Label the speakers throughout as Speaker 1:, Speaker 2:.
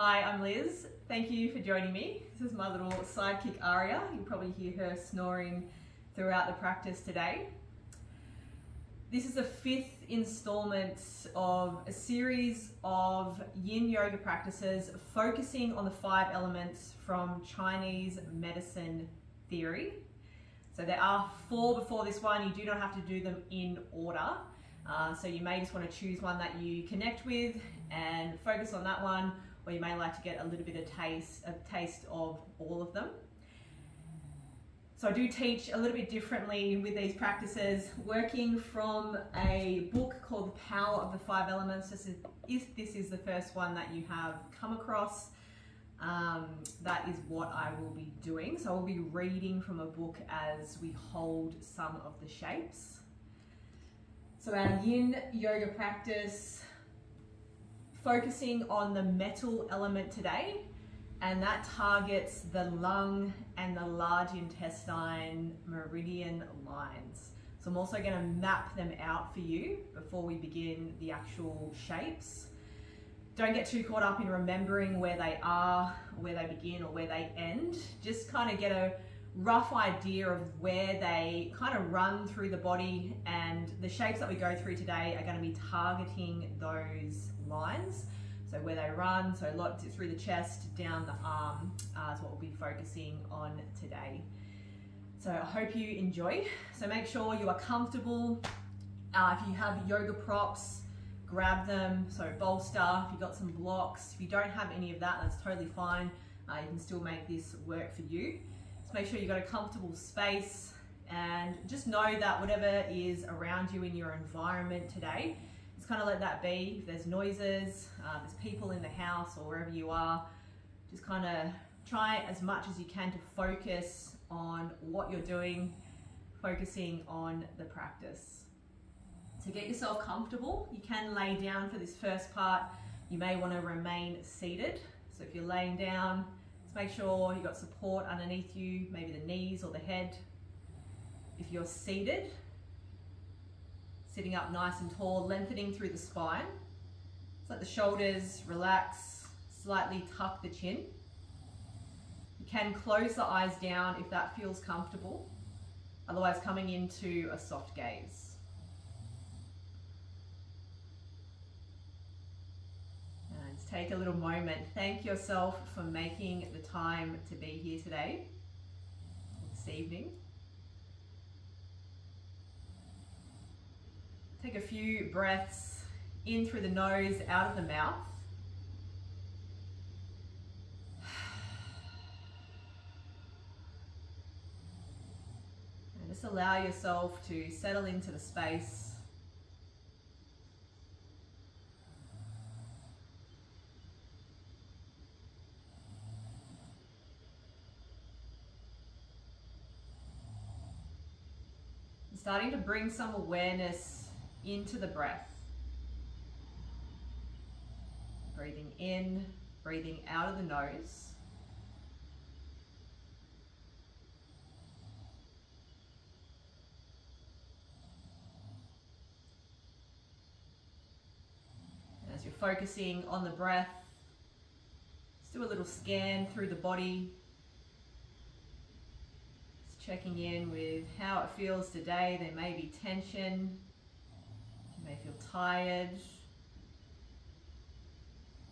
Speaker 1: Hi, I'm Liz. Thank you for joining me. This is my little sidekick Aria. You'll probably hear her snoring throughout the practice today. This is the fifth installment of a series of Yin Yoga practices focusing on the 5 elements from Chinese medicine theory. So there are 4 before this one. You do not have to do them in order. So you may just want to choose one that you connect with and focus on that one, or you may like to get a little bit of taste of all of them. So I do teach a little bit differently with these practices, working from a book called The Power of the 5 Elements. If this is the first one that you have come across, that is what I will be doing. So I'll be reading from a book as we hold some of the shapes. So our Yin Yoga practice, focusing on the metal element today, and that targets the lung and the large intestine meridian lines. So I'm also going to map them out for you before we begin the actual shapes. Don't get too caught up in remembering where they are, where they begin, or where they end. Just kind of get a rough idea of where they kind of run through the body, and the shapes that we go through today are going to be targeting those lines. So where they run, so locked through the chest, down the arm, is what we'll be focusing on today. So I hope you enjoy. So make sure you are comfortable. If you have yoga props, grab them. So bolster, if you've got some blocks. If you don't have any of that, that's totally fine. You can still make this work for you. So make sure you've got a comfortable space, and just know that whatever is around you in your environment today, just kind of let that be. If there's noises, there's people in the house or wherever you are, just kind of try as much as you can to focus on what you're doing, focusing on the practice. So get yourself comfortable. You can lay down for this first part. You may want to remain seated. So if you're laying down, just make sure you've got support underneath you, maybe the knees or the head. If you're seated, sitting up nice and tall, lengthening through the spine. Just let the shoulders relax, slightly tuck the chin. You can close the eyes down if that feels comfortable, otherwise coming into a soft gaze. And just take a little moment. Thank yourself for making the time to be here today, this evening. Take a few breaths in through the nose, out of the mouth. And just allow yourself to settle into the space. And starting to bring some awareness into the breath. Breathing in, breathing out of the nose. And as you're focusing on the breath, just do a little scan through the body. Just checking in with how it feels today. There may be tension. You may feel tired,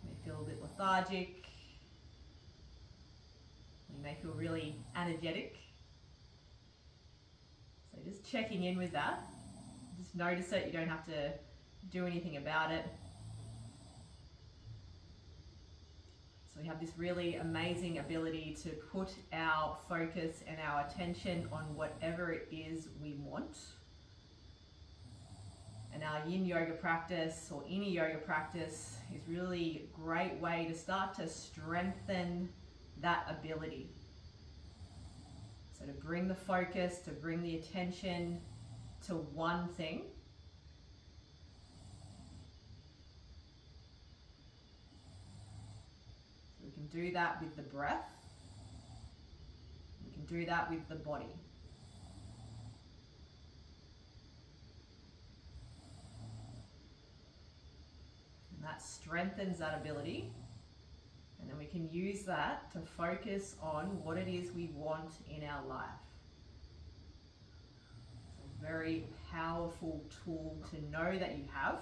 Speaker 1: you may feel a bit lethargic, you may feel really energetic. So just checking in with that. Just notice it, you don't have to do anything about it. So we have this really amazing ability to put our focus and our attention on whatever it is we want. And our Yin Yoga practice, or any yoga practice, is really a great way to start to strengthen that ability. So to bring the focus, to bring the attention to one thing. So we can do that with the breath. We can do that with the body. And that strengthens that ability. And then we can use that to focus on what it is we want in our life. It's a very powerful tool to know that you have,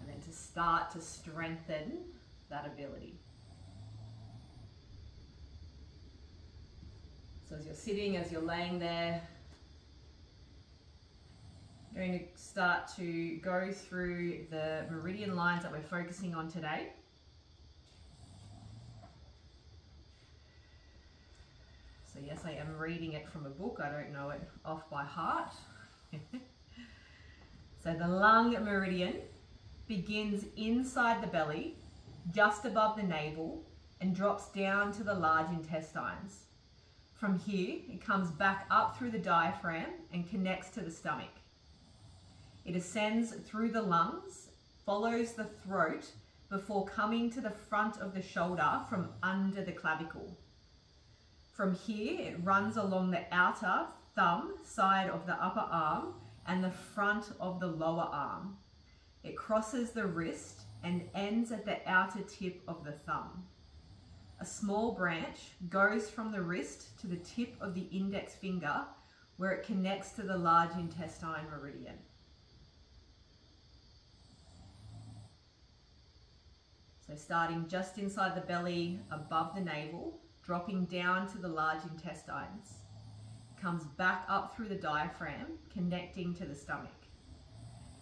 Speaker 1: and then to start to strengthen that ability. So as you're sitting, as you're laying there, I'm going to start to go through the meridian lines that we're focusing on today. So yes, I am reading it from a book. I don't know it off by heart. So the lung meridian begins inside the belly, just above the navel, and drops down to the large intestines. From here, it comes back up through the diaphragm and connects to the stomach. It ascends through the lungs, follows the throat, before coming to the front of the shoulder from under the clavicle. From here, it runs along the outer thumb side of the upper arm and the front of the lower arm. It crosses the wrist and ends at the outer tip of the thumb. A small branch goes from the wrist to the tip of the index finger, where it connects to the large intestine meridian. So starting just inside the belly, above the navel, dropping down to the large intestines. It comes back up through the diaphragm, connecting to the stomach.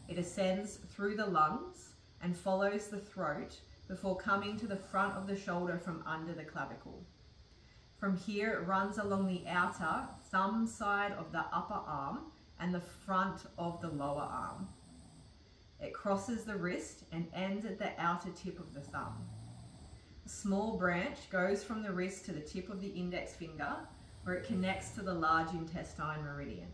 Speaker 1: It ascends through the lungs and follows the throat before coming to the front of the shoulder from under the clavicle. From here, it runs along the outer thumb side of the upper arm and the front of the lower arm. It crosses the wrist and ends at the outer tip of the thumb. A small branch goes from the wrist to the tip of the index finger, where it connects to the large intestine meridian.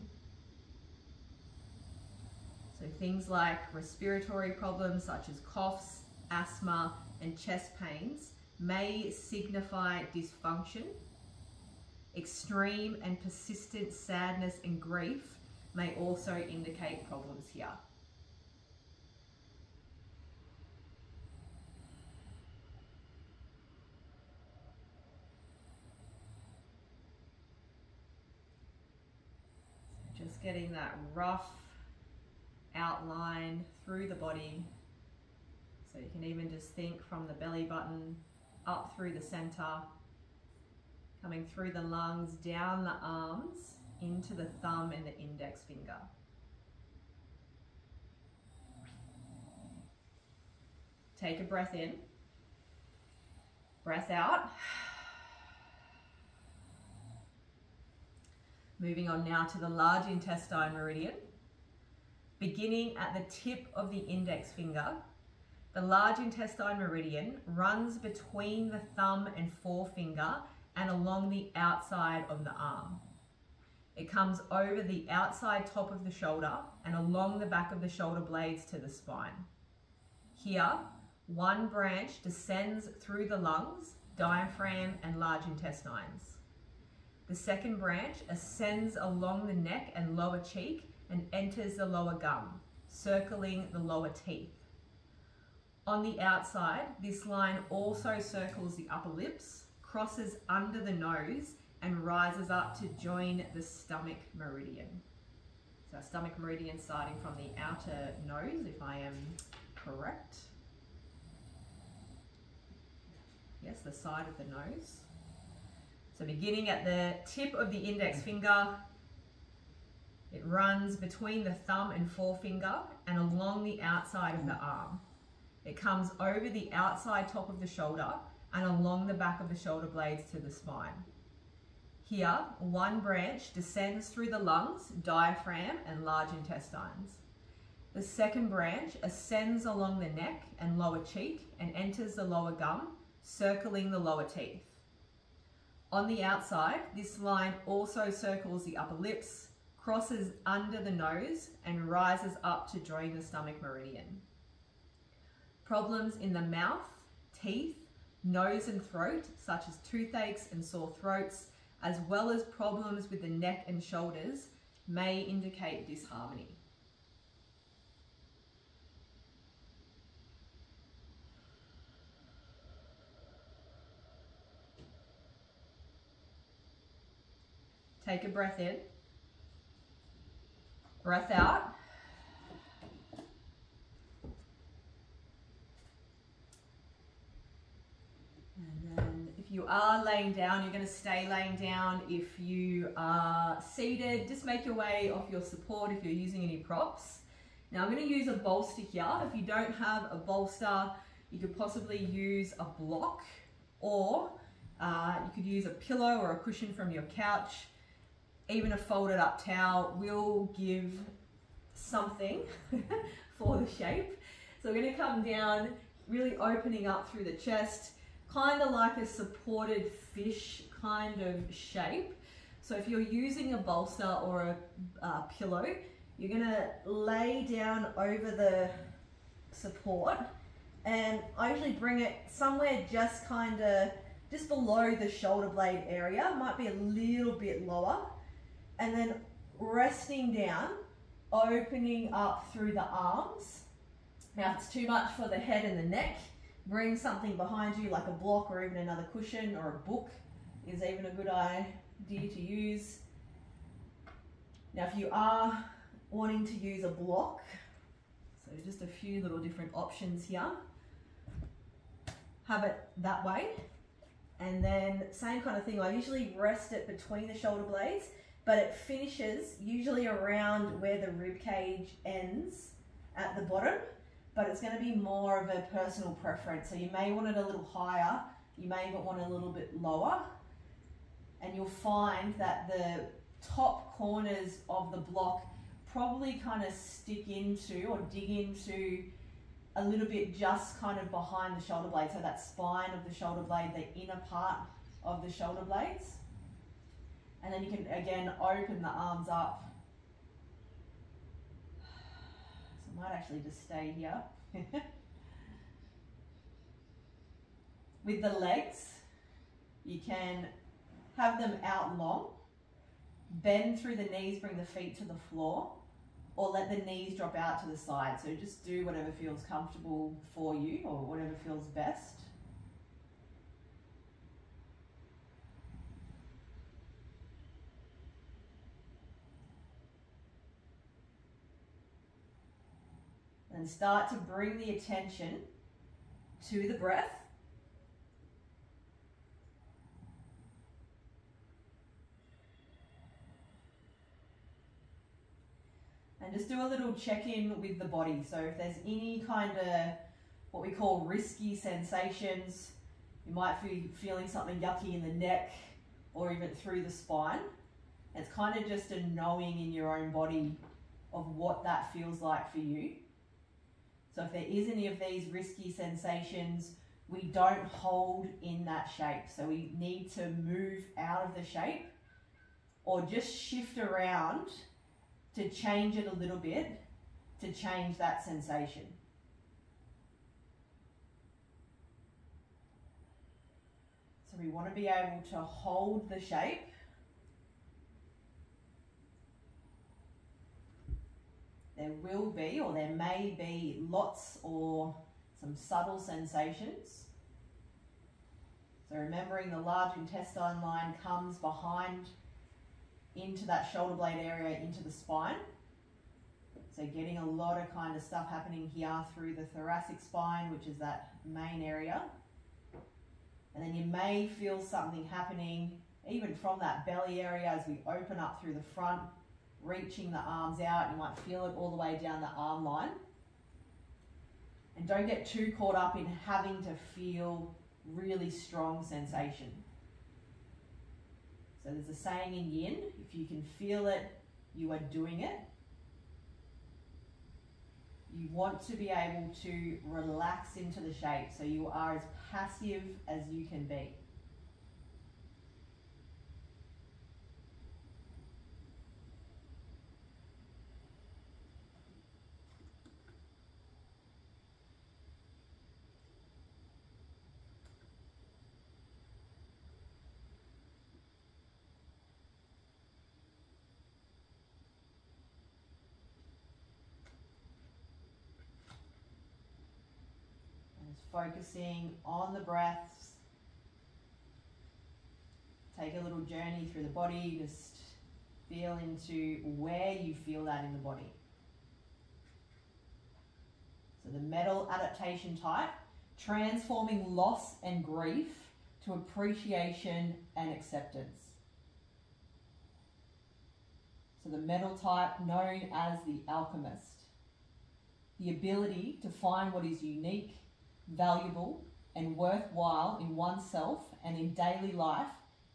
Speaker 1: So things like respiratory problems such as coughs, asthma, and chest pains may signify dysfunction. Extreme and persistent sadness and grief may also indicate problems here. Just getting that rough outline through the body. So you can even just think from the belly button up through the center, coming through the lungs, down the arms, into the thumb and the index finger. Take a breath in, breath out. Moving on now to the large intestine meridian. Beginning at the tip of the index finger, the large intestine meridian runs between the thumb and forefinger and along the outside of the arm. It comes over the outside top of the shoulder and along the back of the shoulder blades to the spine. Here, one branch descends through the lungs, diaphragm, and large intestines. The second branch ascends along the neck and lower cheek and enters the lower gum, circling the lower teeth. On the outside, this line also circles the upper lips, crosses under the nose, and rises up to join the stomach meridian. So our stomach meridian starting from the outer nose, if I am correct. Yes, the side of the nose. So beginning at the tip of the index finger, it runs between the thumb and forefinger and along the outside of the arm. It comes over the outside top of the shoulder and along the back of the shoulder blades to the spine. Here, one branch descends through the lungs, diaphragm, and large intestines. The second branch ascends along the neck and lower cheek and enters the lower gum, circling the lower teeth. On the outside, this line also circles the upper lips, crosses under the nose, and rises up to join the stomach meridian. Problems in the mouth, teeth, nose and throat, such as toothaches and sore throats, as well as problems with the neck and shoulders, may indicate disharmony. Take a breath in, breath out. And then if you are laying down, you're going to stay laying down. If you are seated, just make your way off your support if you're using any props. Now I'm going to use a bolster here. If you don't have a bolster, you could possibly use a block, or you could use a pillow or a cushion from your couch. Even a folded up towel will give something for the shape. So we're going to come down, really opening up through the chest, kind of like a supported fish kind of shape. So if you're using a bolster or a pillow, you're going to lay down over the support, and I usually bring it somewhere just below the shoulder blade area. Might be a little bit lower, and then resting down, opening up through the arms. Now if it's too much for the head and the neck, bring something behind you like a block or even another cushion, or a book is even a good idea to use. Now if you are wanting to use a block, so just a few little different options here, have it that way. And then same kind of thing, I usually rest it between the shoulder blades, but it finishes usually around where the rib cage ends at the bottom, but it's going to be more of a personal preference. So you may want it a little higher, you may even want it a little bit lower, and you'll find that the top corners of the block probably kind of stick into or dig into a little bit just kind of behind the shoulder blade. So that spine of the shoulder blade, the inner part of the shoulder blades. And then you can again open the arms up. So I might actually just stay here. With the legs, you can have them out long, bend through the knees, bring the feet to the floor, or let the knees drop out to the side. So just do whatever feels comfortable for you, or whatever feels best. And start to bring the attention to the breath. And just do a little check-in with the body. So if there's any kind of what we call risky sensations, you might be feeling something yucky in the neck or even through the spine. It's kind of just a knowing in your own body of what that feels like for you. So if there is any of these risky sensations, we don't hold in that shape. So we need to move out of the shape or just shift around to change it a little bit, to change that sensation. So we want to be able to hold the shape. There will be, or there may be, lots or some subtle sensations. So remembering the large intestine line comes behind into that shoulder blade area, into the spine. So getting a lot of kind of stuff happening here through the thoracic spine, which is that main area. And then you may feel something happening even from that belly area as we open up through the front, reaching the arms out. You might feel it all the way down the arm line. And don't get too caught up in having to feel really strong sensation. So there's a saying in Yin, if you can feel it, you are doing it. You want to be able to relax into the shape so you are as passive as you can be. Focusing on the breaths. Take a little journey through the body, just Feel into where you feel that in the body. So the metal adaptation type, transforming loss and grief to appreciation and acceptance. So the metal type, known as the alchemist, the ability to find what is unique, valuable, and worthwhile in oneself and in daily life,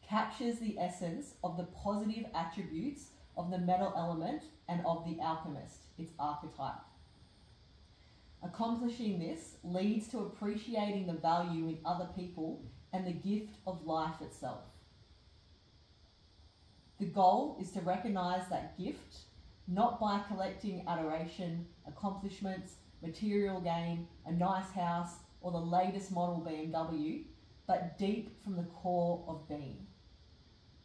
Speaker 1: captures the essence of the positive attributes of the metal element and of the alchemist, its archetype. Accomplishing this leads to appreciating the value in other people and the gift of life itself. The goal is to recognize that gift, not by collecting adoration, accomplishments, material gain, a nice house, or the latest model BMW, but deep from the core of being.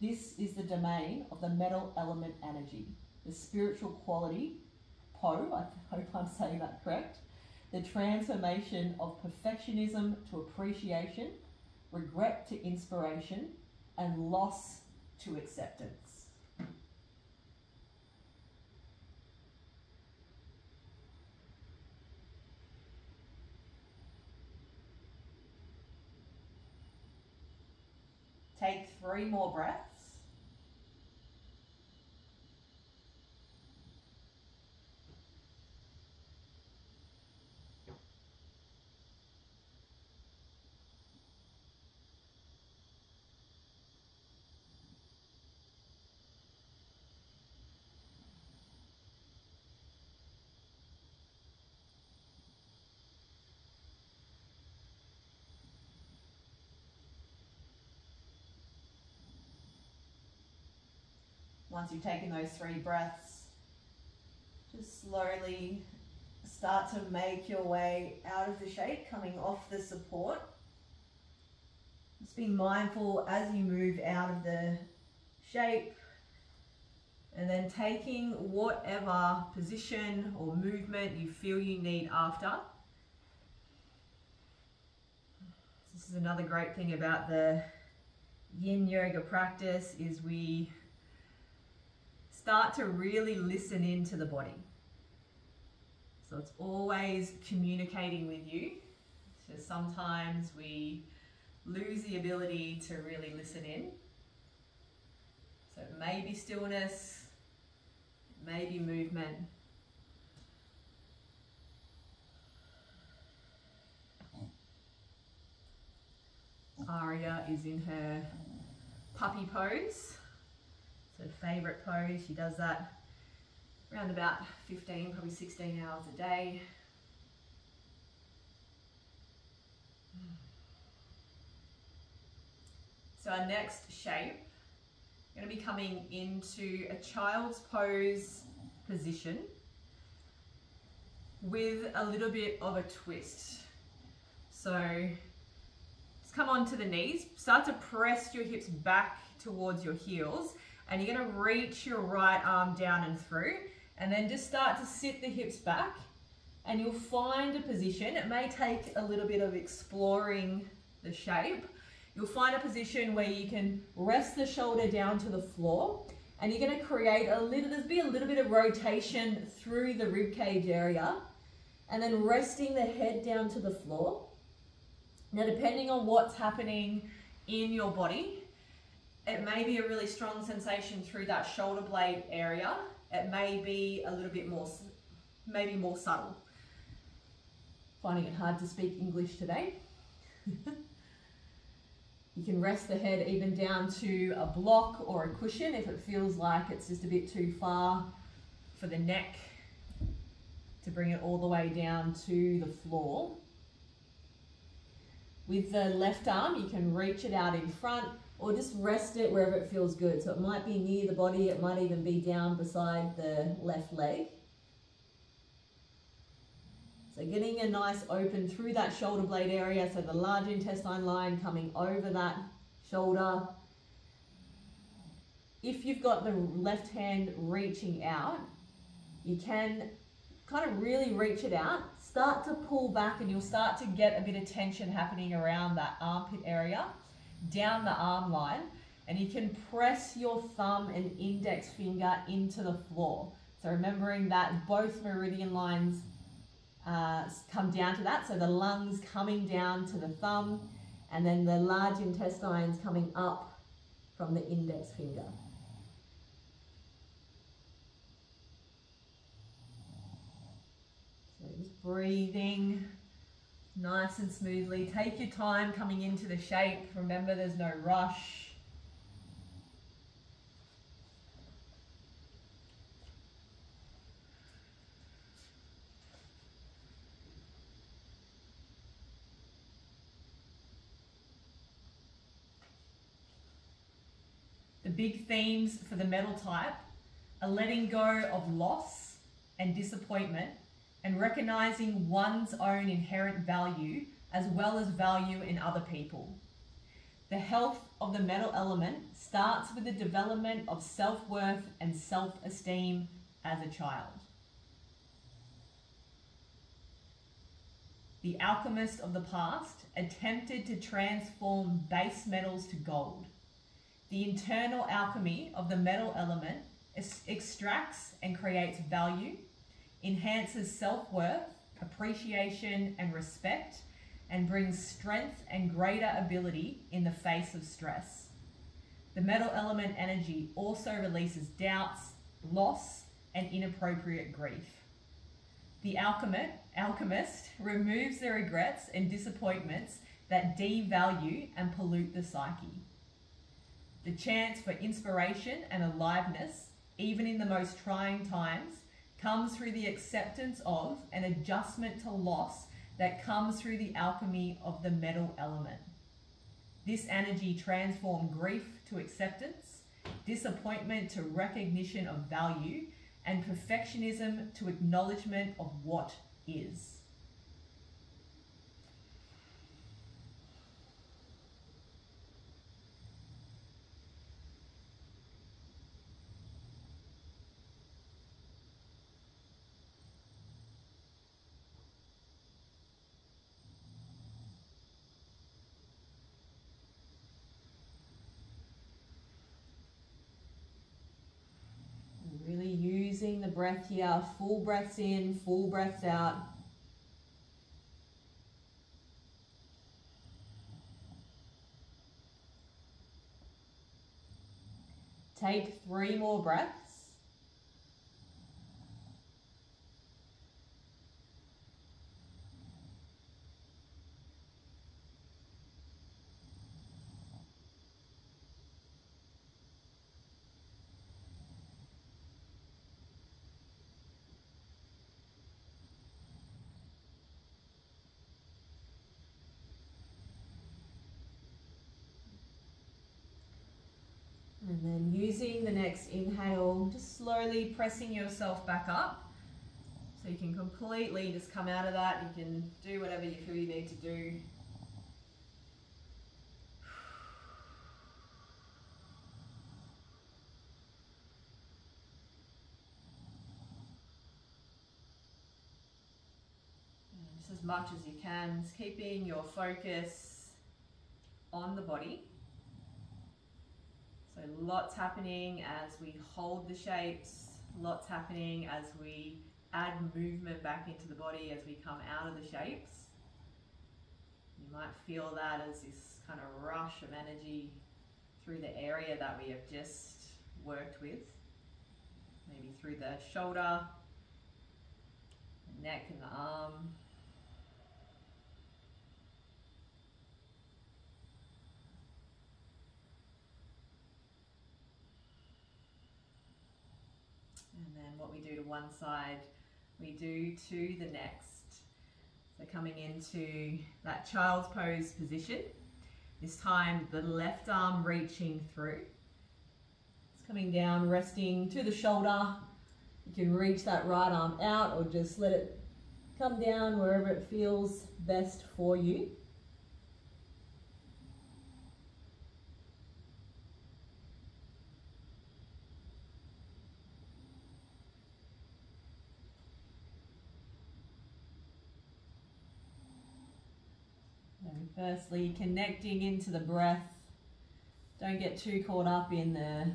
Speaker 1: This is the domain of the metal element energy, the spiritual quality, Po, I hope I'm saying that correct, the transformation of perfectionism to appreciation, regret to inspiration, and loss to acceptance. Take 3 more breaths. Once you've taken those 3 breaths, just slowly start to make your way out of the shape, coming off the support. Just be mindful as you move out of the shape, and then taking whatever position or movement you feel you need after. This is another great thing about the Yin Yoga practice, is we start to really listen into the body. So it's always communicating with you. So sometimes we lose the ability to really listen in. So it may be stillness, it may be movement. Aria is in her puppy pose. It's her favourite pose. She does that around about 15, probably 16 hours a day. So our next shape, we're going to be coming into a child's pose position with a little bit of a twist. So just come onto the knees, start to press your hips back towards your heels, and you're going to reach your right arm down and through, and then just start to sit the hips back, and you'll find a position. It may take a little bit of exploring the shape. You'll find a position where you can rest the shoulder down to the floor, and you're going to create a little bit of rotation through the rib cage area, and then resting the head down to the floor. Now, depending on what's happening in your body, it may be a really strong sensation through that shoulder blade area. It may be a little bit more, maybe more subtle. Finding it hard to speak English today. You can rest the head even down to a block or a cushion if it feels like it's just a bit too far for the neck to bring it all the way down to the floor. With the left arm, you can reach it out in front, or just rest it wherever it feels good. So it might be near the body, it might even be down beside the left leg. So getting a nice open through that shoulder blade area, so the large intestine line coming over that shoulder. If you've got the left hand reaching out, you can kind of really reach it out, start to pull back, and you'll start to get a bit of tension happening around that armpit area, down the arm line, And you can press your thumb and index finger into the floor. So remembering that both meridian lines come down to that. So the lungs coming down to the thumb, and then the large intestines coming up from the index finger. So just breathing nice and smoothly. Take your time coming into the shape. Remember, there's no rush. The big themes for the metal type are letting go of loss and disappointment and recognizing one's own inherent value as well as value in other people. The health of the metal element starts with the development of self-worth and self-esteem as a child. The alchemist of the past attempted to transform base metals to gold. The internal alchemy of the metal element extracts and creates value, enhances self-worth, appreciation and respect, and brings strength and greater ability in the face of stress. The metal element energy also releases doubts, loss, and inappropriate grief. The alchemist removes the regrets and disappointments that devalue and pollute the psyche. The chance for inspiration and aliveness, even in the most trying times, comes through the acceptance of and adjustment to loss that comes through the alchemy of the metal element. This energy transforms grief to acceptance, disappointment to recognition of value, and perfectionism to acknowledgement of what is. Really using the breath here, full breaths in, full breaths out. Take 3 more breaths. And then using the next inhale, just slowly pressing yourself back up. So you can completely just come out of that. You can do whatever you feel you need to do. And just as much as you can, just keeping your focus on the body. So lots happening as we hold the shapes, lots happening as we add movement back into the body as we come out of the shapes. You might feel that as this kind of rush of energy through the area that we have just worked with. Maybe through the shoulder, the neck and the arm. And then what we do to one side, we do to the next. So coming into that child's pose position. This time the left arm reaching through. It's coming down, resting to the shoulder. You can reach that right arm out or just let it come down wherever it feels best for you. And firstly, connecting into the breath, Don't get too caught up in the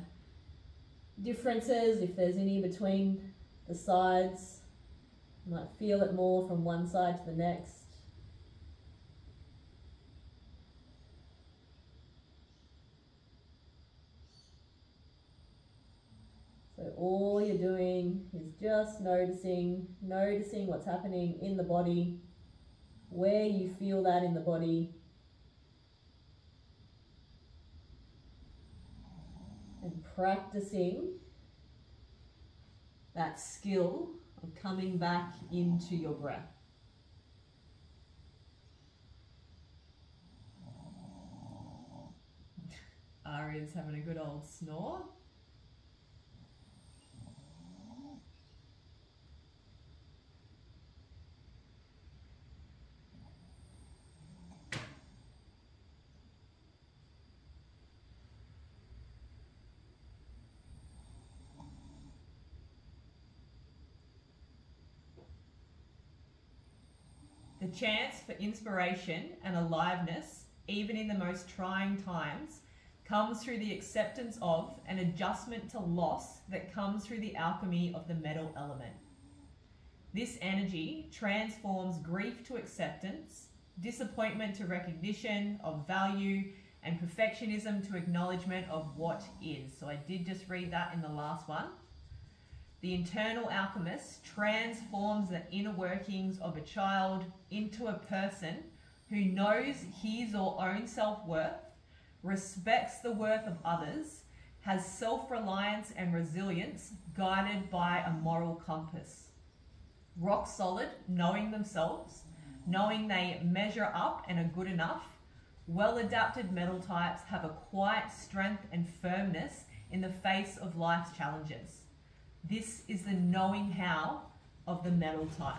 Speaker 1: differences, if there's any between the sides. You might feel it more from one side to the next. So all you're doing is just noticing what's happening in the body, where you feel that in the body. And practicing that skill of coming back into your breath. Aria's having a good old snore. The chance for inspiration and aliveness, even in the most trying times, comes through the acceptance of and adjustment to loss that comes through the alchemy of the metal element. This energy transforms grief to acceptance, disappointment to recognition of value, and perfectionism to acknowledgement of what is. So I did just read that in the last one. The internal alchemist transforms the inner workings of a child into a person who knows his or own self-worth, respects the worth of others, has self-reliance and resilience guided by a moral compass. Rock solid, knowing themselves, knowing they measure up and are good enough, well-adapted metal types have a quiet strength and firmness in the face of life's challenges. This is the knowing how of the metal type.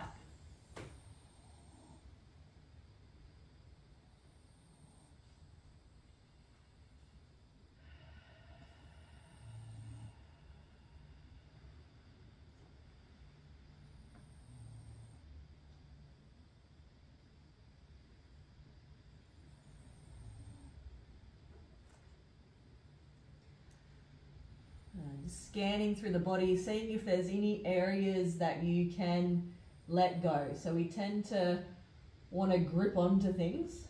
Speaker 1: Just scanning through the body, seeing if there's any areas that you can let go. So we tend to want to grip onto things.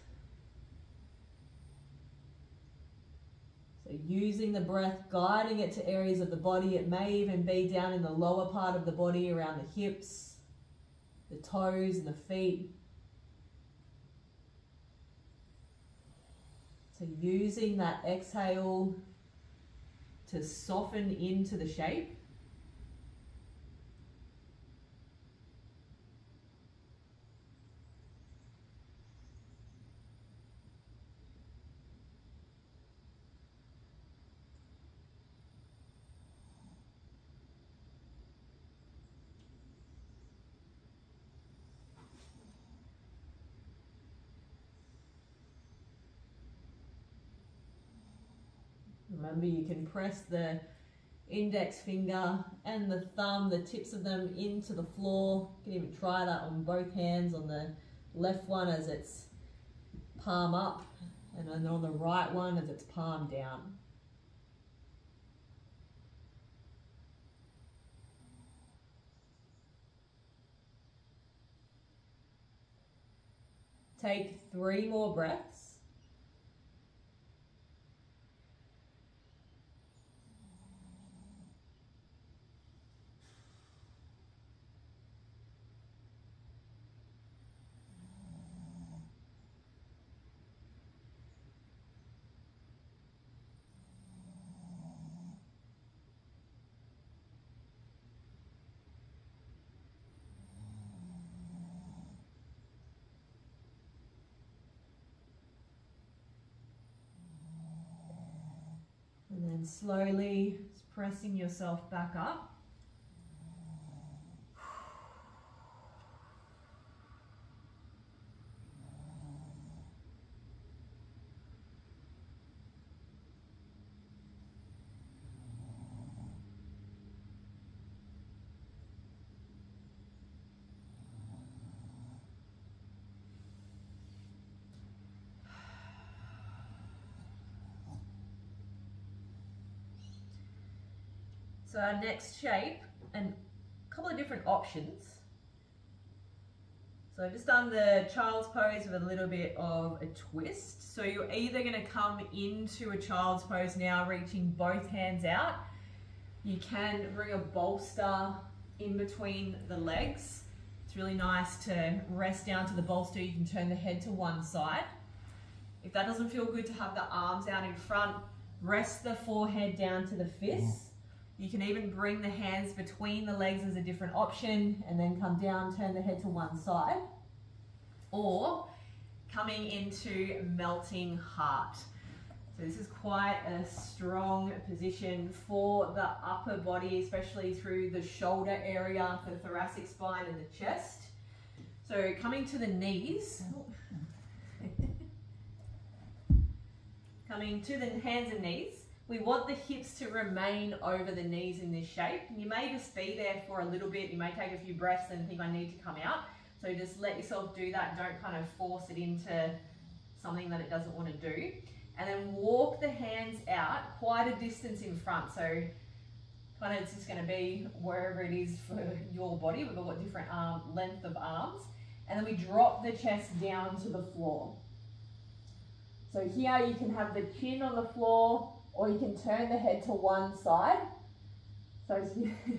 Speaker 1: So using the breath, guiding it to areas of the body. It may even be down in the lower part of the body, around the hips, the toes and the feet. So using that exhale to soften into the shape. Remember, you can press the index finger and the thumb, the tips of them, into the floor. You can even try that on both hands, on the left one as it's palm up, and then on the right one as it's palm down. Take 3 more breaths. And then slowly pressing yourself back up. So our next shape, and a couple of different options. So I've just done the child's pose with a little bit of a twist. So you're either going to come into a child's pose now, reaching both hands out. You can bring a bolster in between the legs. It's really nice to rest down to the bolster. You can turn the head to one side. If that doesn't feel good to have the arms out in front, rest the forehead down to the fists. You can even bring the hands between the legs as a different option and then come down, turn the head to one side. Or coming into melting heart. So this is quite a strong position for the upper body, especially through the shoulder area, the thoracic spine and the chest. So coming to the knees. Coming to the hands and knees. We want the hips to remain over the knees in this shape. You may just be there for a little bit. You may take a few breaths and think I need to come out. So just let yourself do that. Don't kind of force it into something that it doesn't want to do. And then walk the hands out quite a distance in front. So kind of it's just going to be wherever it is for your body. We've all got different length of arms. And then we drop the chest down to the floor. So here you can have the chin on the floor, or you can turn the head to one side. So it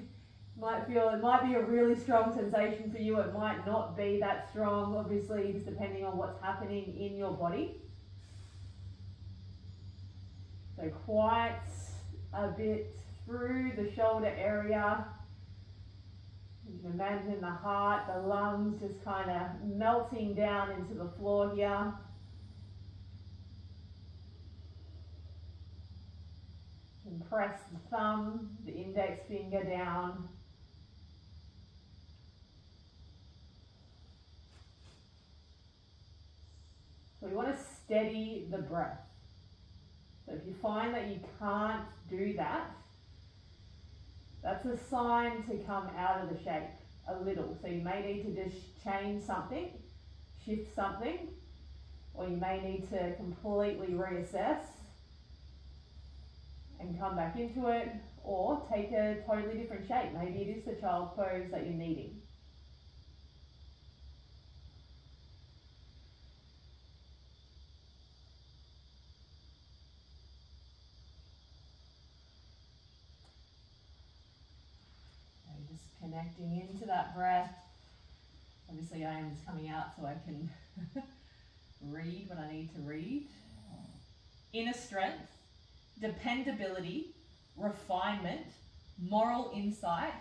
Speaker 1: might be a really strong sensation for you. It might not be that strong, obviously, just depending on what's happening in your body. So quite a bit through the shoulder area. You can imagine the heart, the lungs just kind of melting down into the floor here. And press the thumb, the index finger down. So we want to steady the breath. So if you find that you can't do that, that's a sign to come out of the shape a little. So you may need to just change something, shift something, or you may need to completely reassess and come back into it, or take a totally different shape. Maybe it is the child's pose that you're needing. So just connecting into that breath. Obviously I am just coming out so I can read what I need to read. Inner strength, dependability, refinement, moral insight,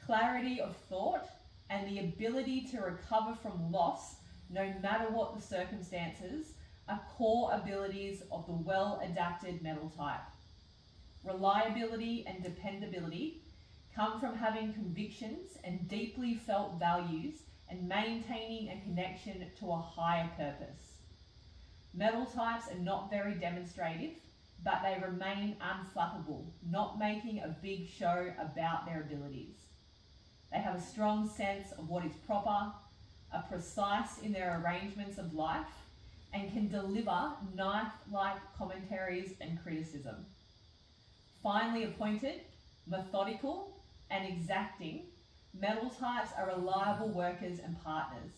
Speaker 1: clarity of thought, and the ability to recover from loss, no matter what the circumstances, are core abilities of the well-adapted metal type. Reliability and dependability come from having convictions and deeply felt values and maintaining a connection to a higher purpose. Metal types are not very demonstrative, but they remain unflappable, not making a big show about their abilities. They have a strong sense of what is proper, are precise in their arrangements of life, and can deliver knife-like commentaries and criticism. Finely appointed, methodical, and exacting, metal types are reliable workers and partners.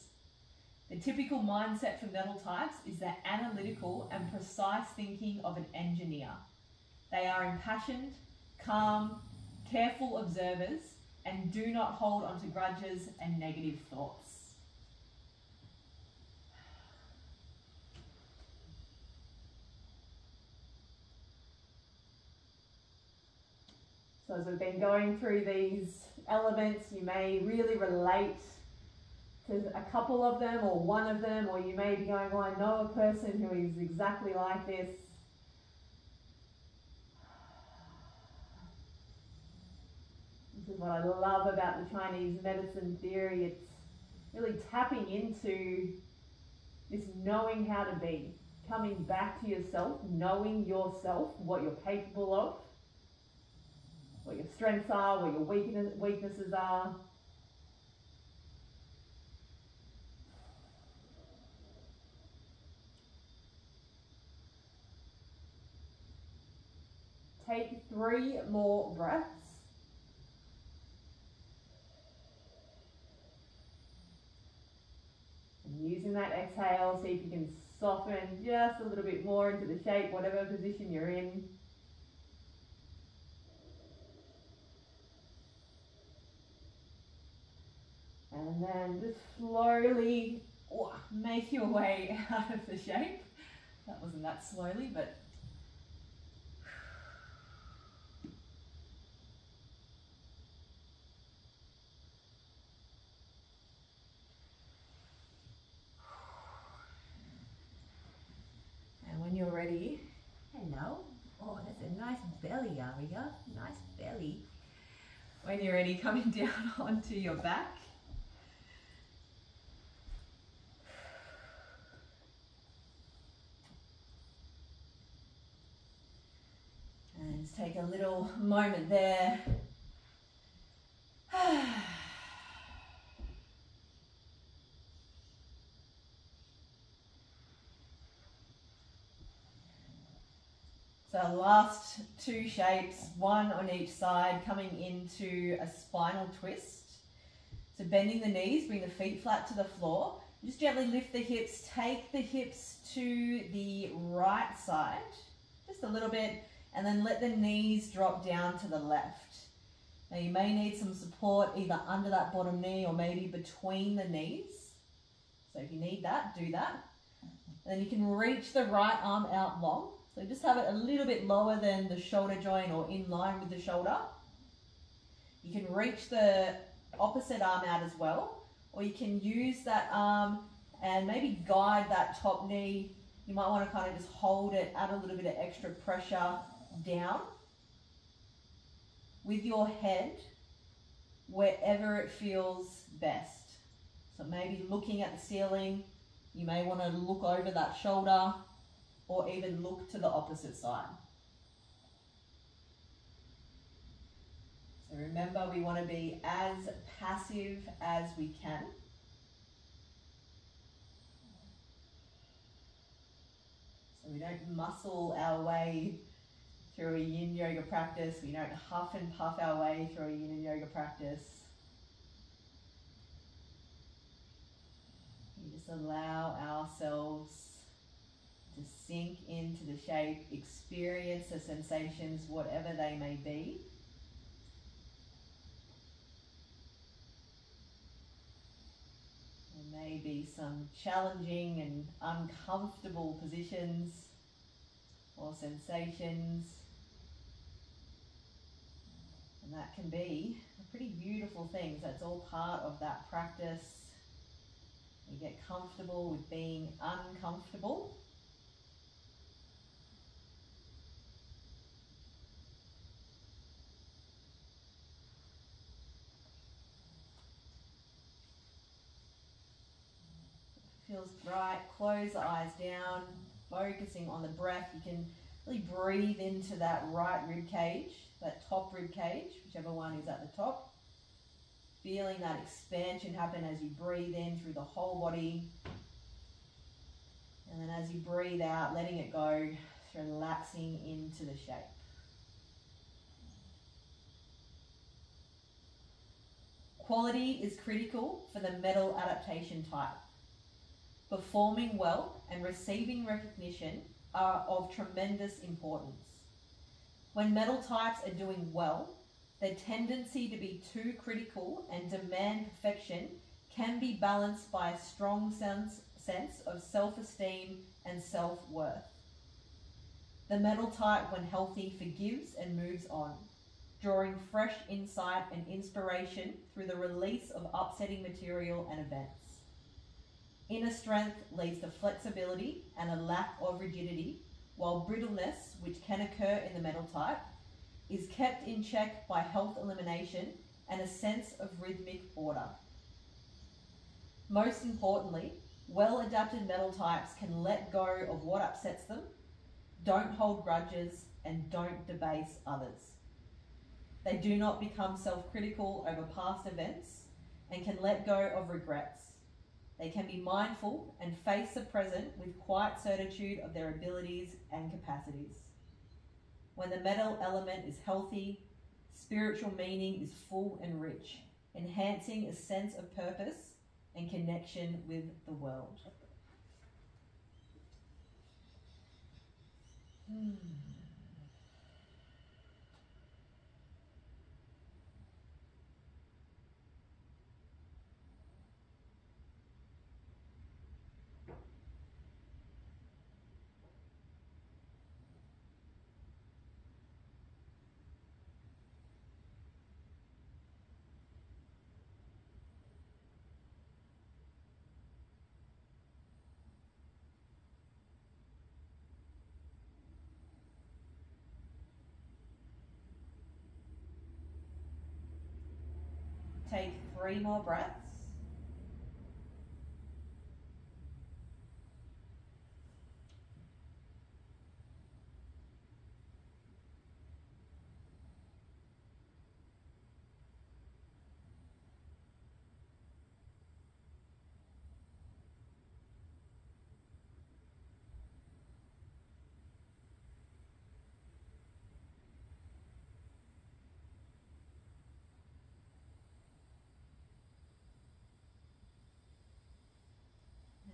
Speaker 1: The typical mindset for metal types is the analytical and precise thinking of an engineer. They are impassioned, calm, careful observers, and do not hold onto grudges and negative thoughts. So as we've been going through these elements, you may really relate to a couple of them or one of them, or you may be going, well, I know a person who is exactly like this. This is what I love about the Chinese medicine theory. It's really tapping into this knowing how to be, coming back to yourself, knowing yourself, what you're capable of, what your strengths are, what your weaknesses are. Take 3 more breaths. exhale, see if you can soften just a little bit more into the shape, whatever position you're in. And then just slowly make your way out of the shape. That wasn't that slowly, but and when you're ready, hello. Oh, that's a nice belly, Aria. Nice belly. When you're ready, coming down onto your back. And just take a little moment there. So last two shapes, one on each side, coming into a spinal twist. So bending the knees, bring the feet flat to the floor. Just gently lift the hips, take the hips to the right side, just a little bit, and then let the knees drop down to the left. Now you may need some support either under that bottom knee or maybe between the knees. So if you need that, do that. And then you can reach the right arm out long. So just have it a little bit lower than the shoulder joint or in line with the shoulder. You can reach the opposite arm out as well, or you can use that arm and maybe guide that top knee. You might want to kind of just hold it, add a little bit of extra pressure down with your head wherever it feels best. So maybe looking at the ceiling, you may want to look over that shoulder or even look to the opposite side. So remember, we want to be as passive as we can. So we don't muscle our way through a Yin Yoga practice. We don't huff and puff our way through a Yin Yoga practice. We just allow ourselves to sink into the shape, experience the sensations, whatever they may be. There may be some challenging and uncomfortable positions or sensations, and that can be a pretty beautiful thing. That's all part of that practice. We get comfortable with being uncomfortable. Feels right, close the eyes down, focusing on the breath. You can really breathe into that right rib cage, that top rib cage, whichever one is at the top. Feeling that expansion happen as you breathe in through the whole body. And then as you breathe out, letting it go, relaxing into the shape. Quality is critical for the metal adaptation type. Performing well and receiving recognition are of tremendous importance. When metal types are doing well, their tendency to be too critical and demand perfection can be balanced by a strong sense of self-esteem and self-worth. The metal type, when healthy, forgives and moves on, drawing fresh insight and inspiration through the release of upsetting material and events. Inner strength leads to flexibility and a lack of rigidity, while brittleness, which can occur in the metal type, is kept in check by health elimination and a sense of rhythmic order. Most importantly, well-adapted metal types can let go of what upsets them, don't hold grudges, and don't debase others. They do not become self-critical over past events and can let go of regrets. They can be mindful and face the present with quiet certitude of their abilities and capacities. When the metal element is healthy, spiritual meaning is full and rich, enhancing a sense of purpose and connection with the world. Take 3 more breaths.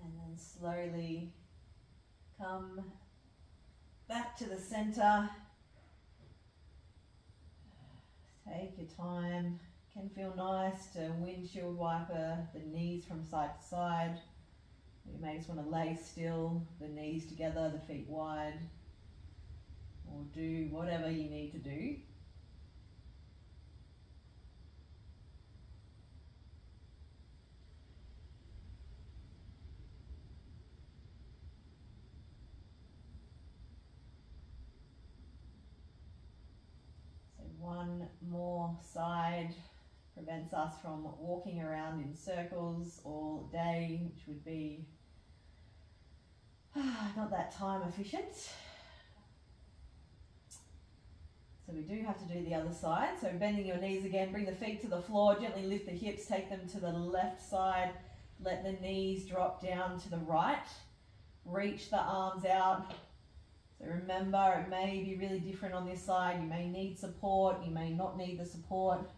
Speaker 1: And then slowly come back to the center. Take your time. Can feel nice to windshield wiper the knees from side to side. You may just want to lay still, the knees together, the feet wide, or do whatever you need to do. So one more side prevents us from walking around in circles all day, which would be not that time efficient. So we do have to do the other side. So bending your knees again, bring the feet to the floor, gently lift the hips, take them to the left side, let the knees drop down to the right, reach the arms out. So remember, it may be really different on this side. You may need support, you may not need the support.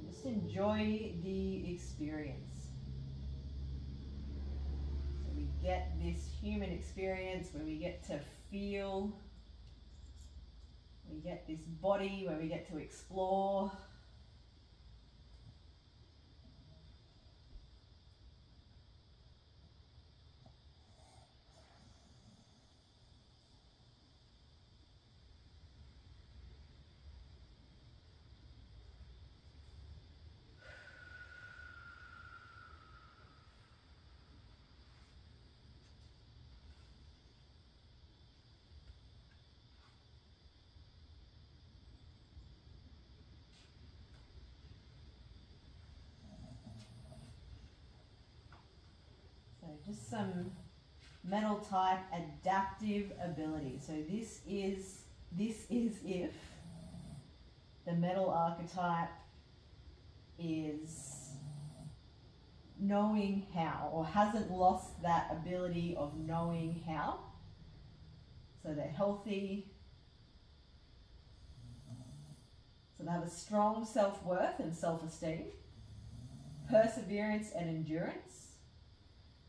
Speaker 1: Just enjoy the experience. So we get this human experience where we get to feel, we get this body where we get to explore. So just some metal type adaptive ability. So this is if the metal archetype is knowing how, or hasn't lost that ability of knowing how. So they're healthy. So they have a strong self-worth and self-esteem, perseverance and endurance,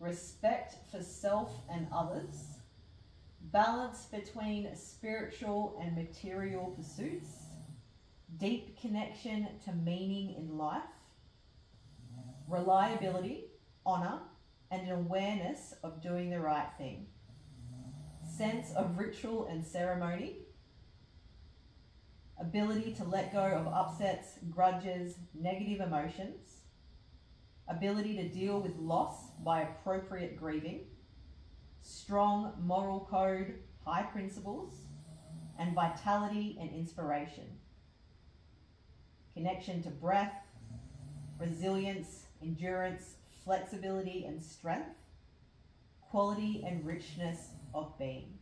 Speaker 1: respect for self and others, balance between spiritual and material pursuits, deep connection to meaning in life, reliability, honour, and an awareness of doing the right thing, sense of ritual and ceremony, ability to let go of upsets, grudges, negative emotions, ability to deal with loss by appropriate grieving, strong moral code, high principles, and vitality and inspiration, connection to breath, resilience, endurance, flexibility and strength, quality and richness of being.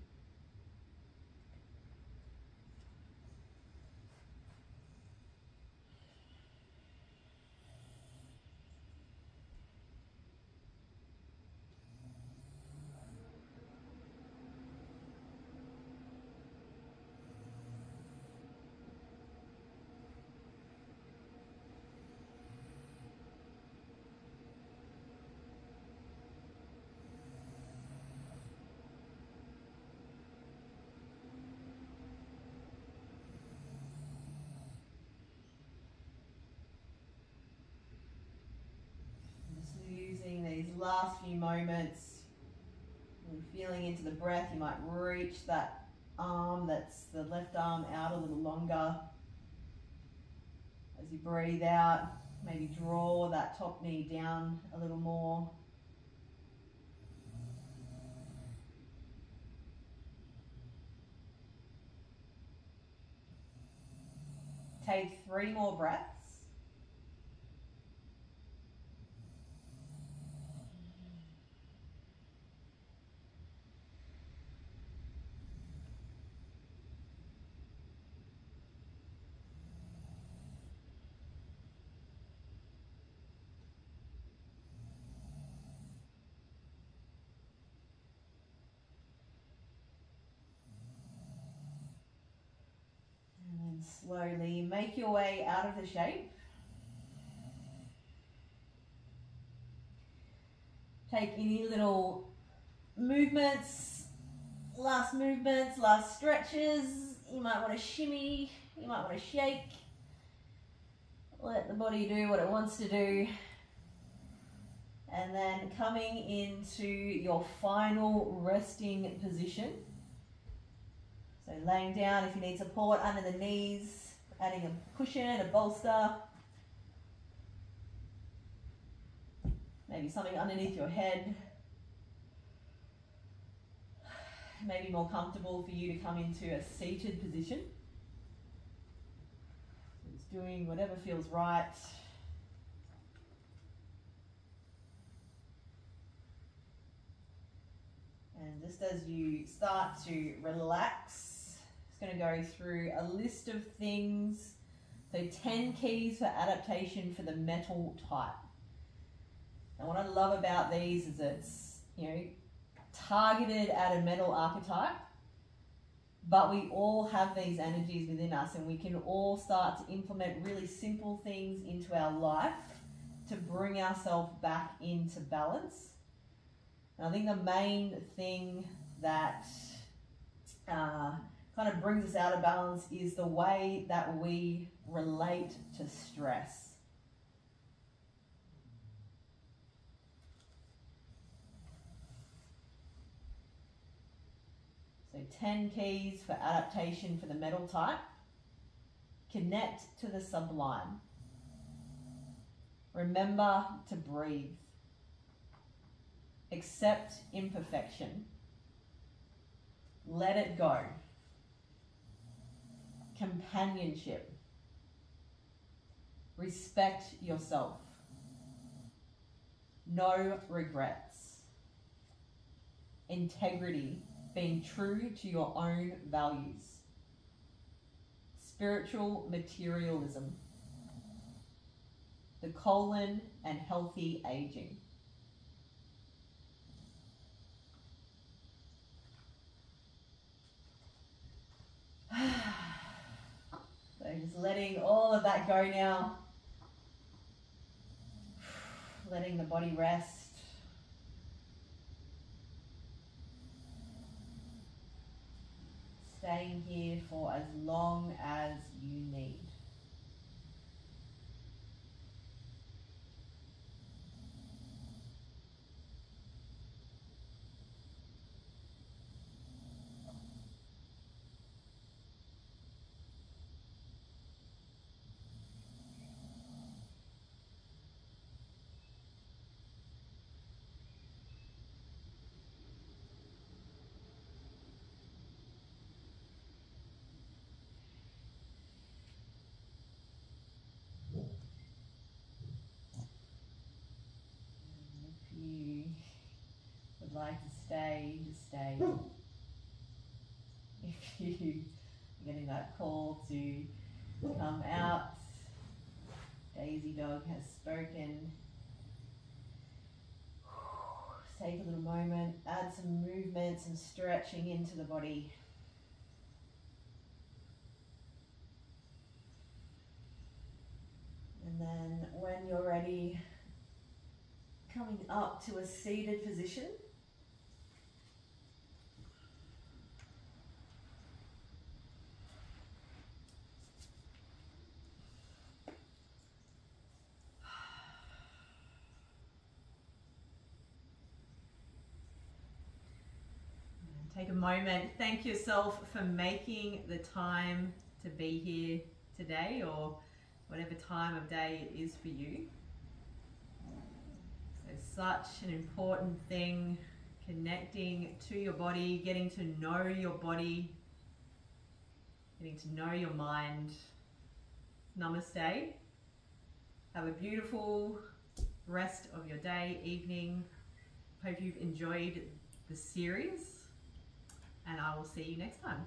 Speaker 1: last few moments, really feeling into the breath, you might reach that arm, that's the left arm, out a little longer. As you breathe out, maybe draw that top knee down a little more. Take 3 more breaths. Slowly make your way out of the shape. Take any little movements, last stretches. You might want to shimmy, you might want to shake. Let the body do what it wants to do. And then coming into your final resting position. So laying down if you need support under the knees, adding a cushion, a bolster, maybe something underneath your head. Maybe more comfortable for you to come into a seated position. Just doing whatever feels right. And just as you start to relax, going to go through a list of things. So 10 keys for adaptation for the metal type. And what I love about these is it's, targeted at a metal archetype, but we all have these energies within us, and we can all start to implement really simple things into our life to bring ourselves back into balance. And I think the main thing that kind of brings us out of balance is the way that we relate to stress. So 10 keys for adaptation for the metal type. Connect to the sublime. Remember to breathe. Accept imperfection. Let it go. Companionship. Respect yourself. No regrets. Integrity, being true to your own values. Spiritual materialism. The colon and healthy aging. So just letting all of that go now. Letting the body rest. Staying here for as long as you need. Like to stay, just stay. If you're getting that call to come out, Daisy Dog has spoken. Take a little moment, add some movement, some stretching into the body. And then when you're ready, coming up to a seated position. Take a moment, thank yourself for making the time to be here today, or whatever time of day it is for you. So such an important thing, connecting to your body, getting to know your body, getting to know your mind. Namaste. Have a beautiful rest of your day, evening. Hope you've enjoyed the series, and I will see you next time.